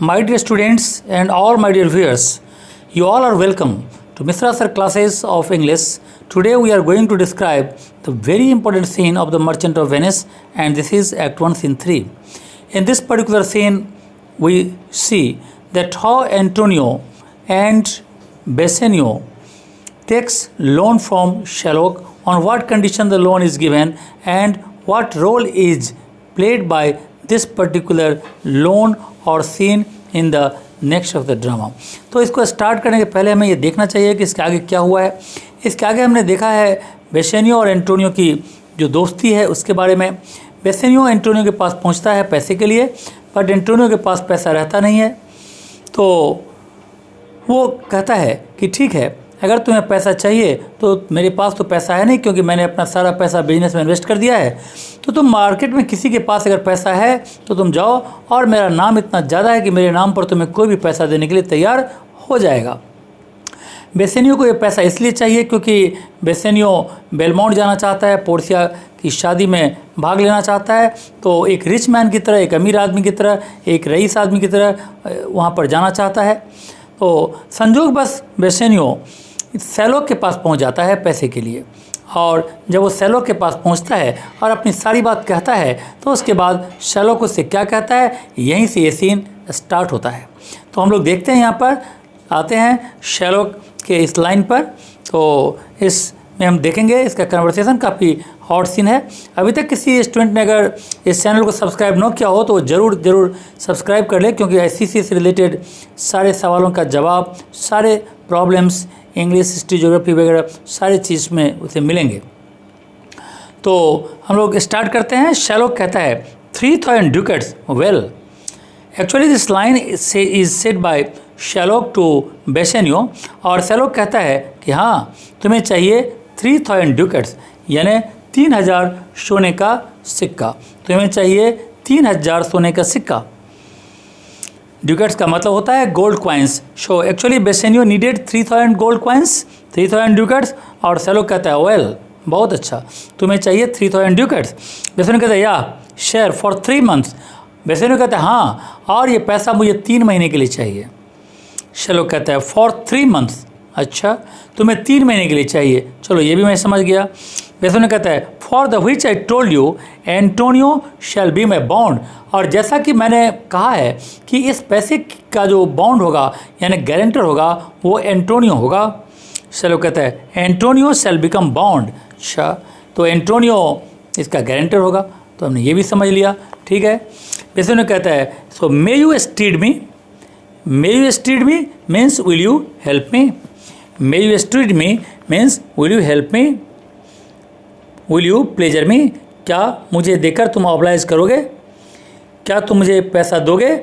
My dear students and all my dear viewers, you all are welcome to Mr. Sir classes of English. Today we are going to describe the very important scene of The Merchant of Venice, and this is Act 1 Scene 3. In this particular scene we see that how Antonio and Bassanio takes loan from Shylock, on what condition the loan is given and what role is played by this particular loan और seen in the next of the drama. तो इसको start करने के पहले हमें ये देखना चाहिए कि इसके आगे क्या हुआ है। इसके आगे हमने देखा है बेसेनियो और एंटोनियो की जो दोस्ती है उसके बारे में। बेसेनियो एंटोनियो के पास पहुंचता है पैसे के लिए, बट एंटोनियो के पास पैसा रहता नहीं है। तो वो कहता है कि ठीक है, अगर तुम्हें पैसा चाहिए तो मेरे पास तो पैसा है नहीं, क्योंकि मैंने अपना सारा पैसा बिजनेस में इन्वेस्ट कर दिया है। तो तुम मार्केट में किसी के पास अगर पैसा है तो तुम जाओ, और मेरा नाम इतना ज़्यादा है कि मेरे नाम पर तुम्हें कोई भी पैसा देने के लिए तैयार हो जाएगा। बेसेनियो को ये पैसा इसलिए चाहिए क्योंकि बेसेनियो बेलमाउंट जाना चाहता है, पोर्सिया की शादी में भाग लेना चाहता है। तो एक रिच मैन की तरह, एक अमीर आदमी की तरह, एक रईस आदमी की तरह वहाँ पर जाना चाहता है। तो संजोग बस बेसेनियो शैलोक के पास पहुंच जाता है पैसे के लिए, और जब वो शैलोक के पास पहुंचता है और अपनी सारी बात कहता है तो उसके बाद शैलोक उससे क्या कहता है, यहीं से ये सीन स्टार्ट होता है। तो हम लोग देखते हैं, यहाँ पर आते हैं शैलोक के इस लाइन पर। तो इसमें हम देखेंगे इसका कन्वर्सेशन काफ़ी हॉट सीन है। अभी तक किसी स्टूडेंट ने अगर इस चैनल को सब्सक्राइब न किया हो तो ज़रूर सब्सक्राइब कर ले, क्योंकि ICC से रिलेटेड सारे सवालों का जवाब, सारे प्रॉब्लम्स, इंग्लिश, हिस्ट्री, ज्योग्राफी वगैरह सारी चीज़ में उसे मिलेंगे। तो हम लोग स्टार्ट करते हैं। शैलोक कहता है 3000 ducats, well actually this line is said by Shylock to Bassanio, और शैलोक कहता है कि हाँ तुम्हें चाहिए 3000 ducats, यानी 3000 सोने का सिक्का। तुम्हें चाहिए 3000 सोने का सिक्का। ड्यूकेट्स का मतलब होता है gold coins. So actually Bassanio needed 3000 gold coins, 3000 ड्यूकेट्स, और शैलोक कहता है वेल बहुत अच्छा, तुम्हें चाहिए 3000 ड्यूकेट्स। बेसेनियो कहता है या शेयर फॉर 3 months। बेसेनियो कहता है हाँ, और ये पैसा मुझे 3 महीने के लिए चाहिए। शैलोक कहता है फॉर 3 months, अच्छा तुम्हें 3 महीने के लिए चाहिए, चलो ये भी मैं समझ गया। बेसेनियो कहता है for the which I told you Antonio shall be my bond, और जैसा कि मैंने कहा है कि इस पैसे का जो बॉन्ड होगा यानी गारंटर होगा वो एंटोनियो होगा। शैलोक कहता है एंटोनियो शैल बिकम बॉन्ड, अच्छा तो एंटोनियो इसका गारंटर होगा। तो हमने ये भी समझ लिया, ठीक है। बेसेनियो कहता है so may you stead me, may you stead me means will you help me, may you stead me means will you help me, will you pleasure me, क्या मुझे देकर तुम ऑब्लाइज करोगे, क्या तुम मुझे पैसा दोगे,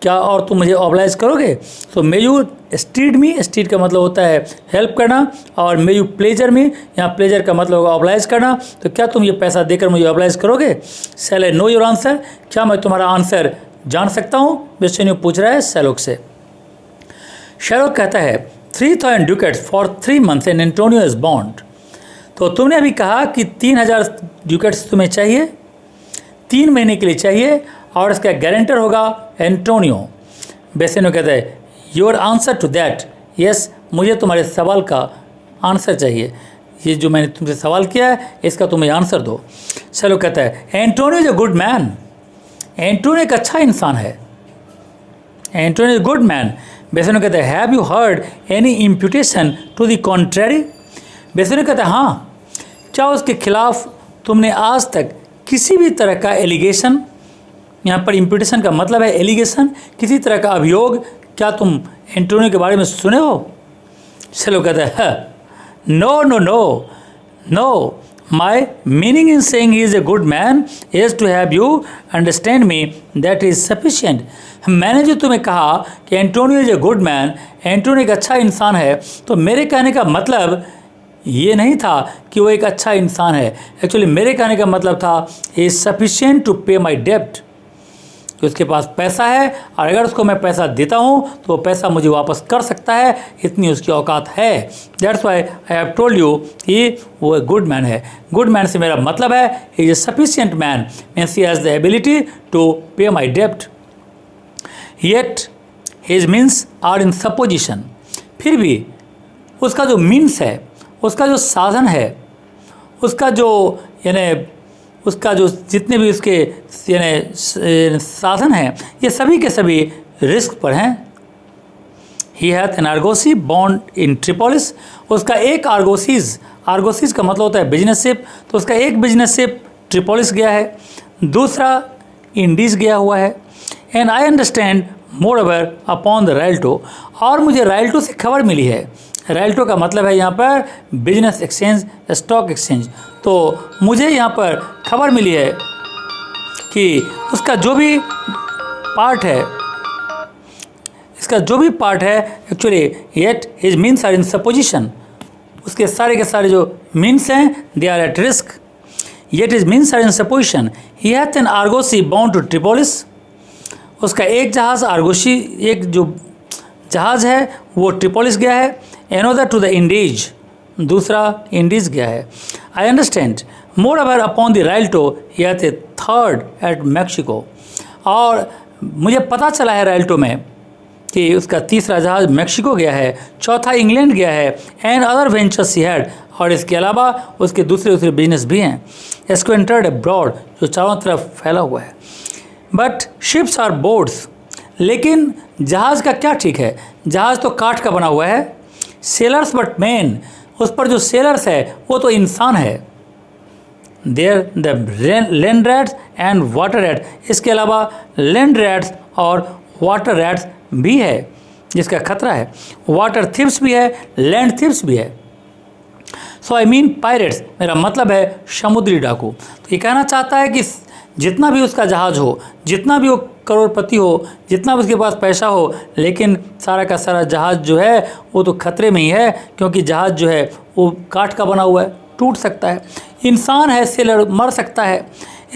क्या और तुम मुझे ऑब्लाइज करोगे। तो मे यू स्टीड मी, स्टीड का मतलब होता है हेल्प करना, और मे यू प्लेजर मी, यहाँ प्लेजर का मतलब होगा ऑब्लाइज करना। तो क्या तुम ये पैसा देकर मुझे ऑब्लाइज करोगे। शैल आई नो योर आंसर, क्या मैं तुम्हारा आंसर जान सकता हूँ, बेसेनियो पूछ रहा है शैलोक से। शैलोक कहता है 3000 ducats for 3 months and Antonio is bond. तो तुमने अभी कहा कि 3000 ड्यूकेट्स तुम्हें चाहिए, 3 महीने के लिए चाहिए, और इसका गारंटर होगा एंटोनियो। बेसेनियो कहता है your answer to that, yes मुझे तुम्हारे सवाल का आंसर चाहिए, ये जो मैंने तुमसे सवाल किया है इसका तुम्हें आंसर दो। शैलोक कहता है Antonio is a good man, Antonio एक अच्छा इंसान है, Antonio is good man. Bassanio कहता है have you heard any imputation to the contrary. Bassanio कहता है हाँ, क्या उसके खिलाफ तुमने आज तक किसी भी तरह का एलिगेशन, यहाँ पर इम्प्यूटेशन का मतलब है एलिगेशन, किसी तरह का अभियोग, क्या तुम एंटोनियो के बारे में सुने हो। शैलोक कहता है no no no no, my meaning in saying he is a good man is to have you understand me, that is sufficient. मैंने जो तुम्हें कहा कि Antonio is a good man, Antonio एक अच्छा इंसान है, तो मेरे कहने का मतलब ये नहीं था कि वो एक अच्छा इंसान है। एक्चुअली मेरे कहने का मतलब था is sufficient to pay my डेप्ट, कि उसके पास पैसा है, और अगर उसको मैं पैसा देता हूँ तो वो पैसा मुझे वापस कर सकता है, इतनी उसकी औकात है। That's why I have told you कि वो एक गुड मैन है। गुड मैन से मेरा मतलब है is a sufficient man means he has the ability to pay my डेप्ट। Yet his means are in supposition, फिर भी उसका जो मीन्स है, उसका जो साधन है, उसका जो यानी उसका जो जितने भी उसके यानी साधन हैं, ये सभी के सभी रिस्क पर हैं। ही हैथ एन आर्गोसी बॉन्ड इन ट्रिपोलिस, उसका एक आर्गोसीज का मतलब होता है बिजनेस शिप, तो उसका एक बिजनेस शिप ट्रिपोलिस गया है, दूसरा इंडीज गया हुआ है। And I understand moreover upon the Rialto, और मुझे राइल्टो से खबर मिली है। राइल्टो का मतलब है यहाँ पर बिजनेस एक्सचेंज, स्टॉक एक्सचेंज। तो मुझे यहाँ पर खबर मिली है कि उसका जो भी पार्ट है, इसका जो भी पार्ट है actually, yet his means are in supposition, उसके सारे के सारे जो मीन्स हैं they are at risk, yet his means are in supposition. He hath an argosy bound to Tripolis, उसका एक जहाज़ आर्गोसी, एक जो जहाज़ है वो ट्रिपोलिस गया है। एनोदर टू द इंडीज, दूसरा इंडीज गया है। I understand moreover upon the Rialto he hath a third at Mexico, और मुझे पता चला है राइल्टो में कि उसका तीसरा जहाज़ मैक्सिको गया है, चौथा इंग्लैंड गया है। And other ventures he had, और इसके अलावा उसके दूसरे बिजनेस भी हैं। स्क्वेंटर्ड अब्रॉड, जो चारों तरफ फैला हुआ है। बट शिप्स आर बोर्ड्स, लेकिन जहाज़ का क्या ठीक है, जहाज़ तो काठ का बना हुआ है। सेलर्स बट मैन, उस पर जो सेलर्स है वो तो इंसान है। There the land rats and water rat, इसके अलावा लैंड रैट्स और वाटर रैट्स भी है जिसका खतरा है। वाटर थिप्स भी है, लैंड थिप्स भी है। सो आई मीन पायरेट्स, मेरा मतलब है समुद्री डाकू। तो ये कहना चाहता है कि जितना भी उसका जहाज़ हो, जितना भी वो करोड़पति हो, जितना भी उसके पास पैसा हो, लेकिन सारा का सारा जहाज़ जो है वो तो खतरे में ही है, क्योंकि जहाज़ जो है वो काठ का बना हुआ है, टूट सकता है। इंसान है, सेलर मर सकता है।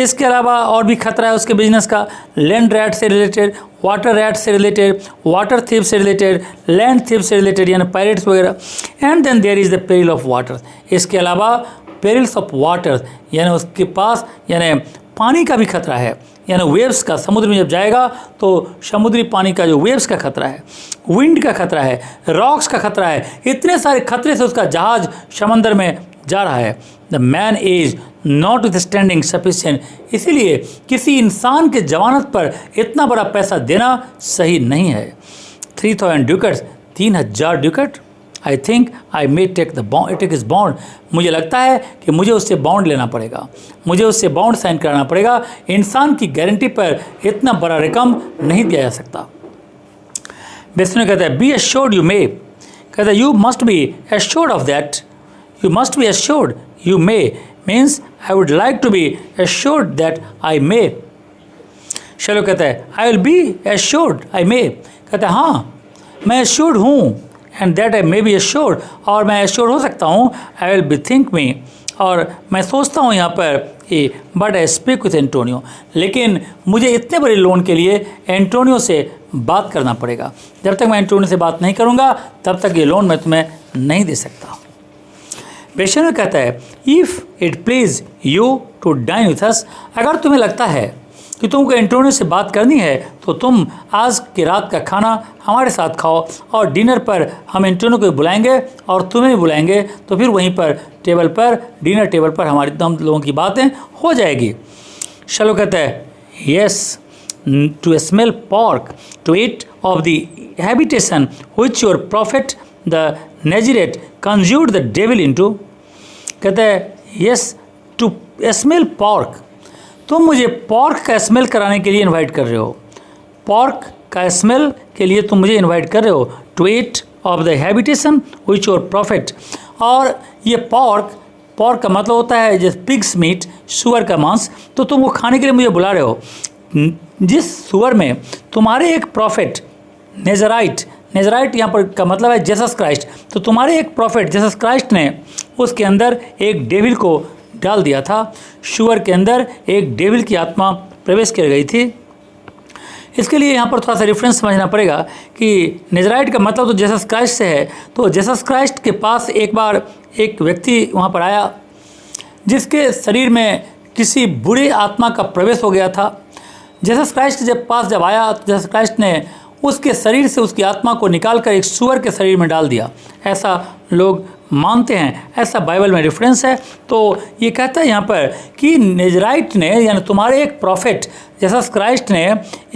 इसके अलावा और भी खतरा है उसके बिजनेस का, लैंड रैट से रिलेटेड, वाटर रैट से रिलेटेड, वाटर थीव से रिलेटेड, लैंड थीव से रिलेटेड, यानी पायरेट्स वगैरह। And then there is the peril of water, इसके अलावा पेरिल्स ऑफ वाटर, यानी उसके पास यानी पानी का भी खतरा है, यानी वेव्स का। समुद्र में जब जाएगा तो समुद्री पानी का जो वेव्स का खतरा है, विंड का खतरा है, रॉक्स का खतरा है, इतने सारे खतरे से उसका जहाज़ समंदर में जा रहा है। The man is not with standing sufficient, इसीलिए किसी इंसान के जमानत पर इतना बड़ा पैसा देना सही नहीं है। 3000 ducats, 3000 ducat. I think I may take his bond, मुझे लगता है कि मुझे उससे बॉन्ड लेना पड़ेगा, मुझे उससे बॉन्ड साइन कराना पड़ेगा। इंसान की गारंटी पर इतना बड़ा रकम नहीं दिया जा सकता। बेसने कहता है बी एश्योर्ड यू मे, कहता है you must be assured of that, you must be assured you may means I would like to be assured that I may. चलो कहता है I will be assured I may, कहता है हाँ मैं assured हूँ, and that I may be assured, और मैं एश्योर्ड हो सकता हूँ। I will bethink me, और मैं सोचता हूँ यहाँ पर कि but I speak with Antonio, लेकिन मुझे इतने बड़े लोन के लिए एंटोनियो से बात करना पड़ेगा। जब तक मैं एंटोनियो से बात नहीं करूँगा तब तक ये लोन मैं तुम्हें नहीं दे सकता। पेशेंट कहता है if it please you to dine with us, अगर तुम्हें लगता है कि तुमको एंटोनियो से बात करनी है तो तुम आज की रात का खाना हमारे साथ खाओ, और डिनर पर हम एंटोनियो को बुलाएंगे और तुम्हें भी बुलाएंगे, तो फिर वहीं पर टेबल पर, डिनर टेबल पर हमारी हम लोगों की बातें हो जाएगी। शलो कहता है yes to smell pork, to eat of the habitation which your prophet the Nazarite conjured the devil into, कहता है येस टू स्मेल पॉर्क, तुम मुझे पॉर्क का स्मेल कराने के लिए इनवाइट कर रहे हो, पॉर्क का स्मेल के लिए तुम मुझे इनवाइट कर रहे हो। To eat of the habitation which your prophet, और ये पॉर्क का मतलब होता है जैसे पिग्स मीट, सुअर का मांस, तो तुम वो खाने के लिए मुझे बुला रहे हो जिस सुअर में तुम्हारे एक प्रॉफिट नेजराइट यहाँ पर का मतलब है जेसस क्राइस्ट, तो तुम्हारे एक प्रॉफिट जेसस क्राइस्ट ने उसके अंदर एक डेविल को डाल दिया था, शुअर के अंदर एक डेविल की आत्मा प्रवेश कर गई थी। इसके लिए यहाँ पर थोड़ा सा रेफरेंस समझना पड़ेगा कि नेजराइट का मतलब तो जेसस क्राइस्ट से है। तो जेसस क्राइस्ट के पास एक बार एक व्यक्ति वहाँ पर आया जिसके शरीर में किसी बुरी आत्मा का प्रवेश हो गया था। जेसस क्राइस्ट के पास जब आया तो जेसस क्राइस्ट ने उसके शरीर से उसकी आत्मा को निकालकर एक सूअर के शरीर में डाल दिया, ऐसा लोग मानते हैं, ऐसा बाइबल में रेफरेंस है। तो ये कहता है यहाँ पर कि नेजराइट ने, यानी तुम्हारे एक प्रॉफिट जैसा क्राइस्ट ने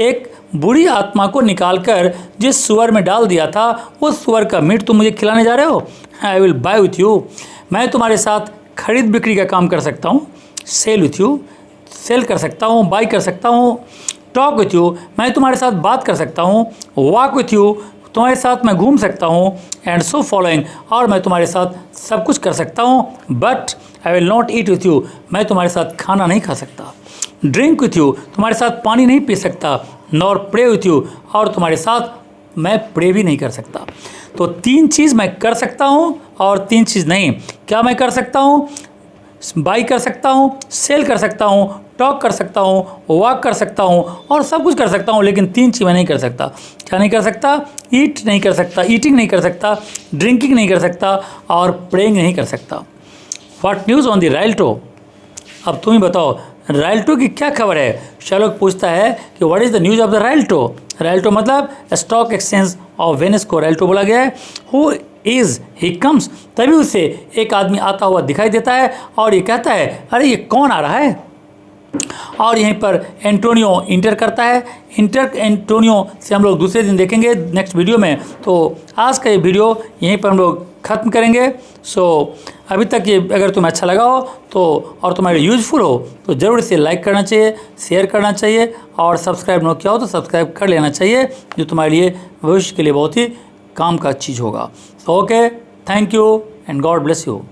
एक बुरी आत्मा को निकालकर जिस सुअर में डाल दिया था, उस सुअर का मीट तुम मुझे खिलाने जा रहे हो। I will buy with you, मैं तुम्हारे साथ खरीद बिक्री का काम कर सकता हूँ, सेल विथ यू, सेल कर सकता हूँ, बाई कर सकता हूँ, टॉक विथ यू, मैं तुम्हारे साथ बात कर सकता हूँ, वॉक विथ यू, तुम्हारे साथ मैं घूम सकता हूँ, एंड सो फॉलोइंग, और मैं तुम्हारे साथ सब कुछ कर सकता हूँ, but I will not eat with you, मैं तुम्हारे साथ खाना नहीं खा सकता। ड्रिंक विथ यू, तुम्हारे साथ पानी नहीं पी सकता, नॉर प्रे विथ यू, और तुम्हारे साथ मैं प्रे भी नहीं कर सकता। तो 3 चीज़ मैं कर सकता हूँ और 3 चीज़ नहीं। क्या मैं कर सकता हूँ? बाई कर सकता हूँ, सेल कर सकता हूँ, टॉक कर सकता हूँ, वॉक कर सकता हूँ, और सब कुछ कर सकता हूँ, लेकिन 3 चीज़ मैं नहीं कर सकता। क्या नहीं कर सकता? ईट नहीं कर सकता, ईटिंग नहीं कर सकता, ड्रिंकिंग नहीं कर सकता, और प्रेइंग नहीं कर सकता। What news on the Rialto? अब तुम ही बताओ, राइल्टो की क्या खबर है? शार्लॉक पूछता है कि what is the news of the Rialto? Rialto मतलब स्टॉक एक्सचेंज ऑफ वेनिस को राइल्टो बोला गया है। हु इज़ ही कम्स, तभी उसे एक आदमी आता हुआ दिखाई देता है और ये कहता है, अरे ये कौन आ रहा है? और यहीं पर एंटोनियो इंटर करता है। एंटोनियो से हम लोग दूसरे दिन देखेंगे नेक्स्ट वीडियो में। तो आज का ये वीडियो यहीं पर हम लोग ख़त्म करेंगे। सो अभी तक ये अगर तुम्हें अच्छा लगा हो तो, और तुम्हारे यूजफुल हो तो ज़रूर इसे लाइक करना चाहिए, शेयर करना चाहिए, और सब्सक्राइब न किया हो तो सब्सक्राइब कर लेना चाहिए, जो तुम्हारे लिए भविष्य के लिए बहुत ही काम का चीज़ होगा। So okay, thank you and God bless you.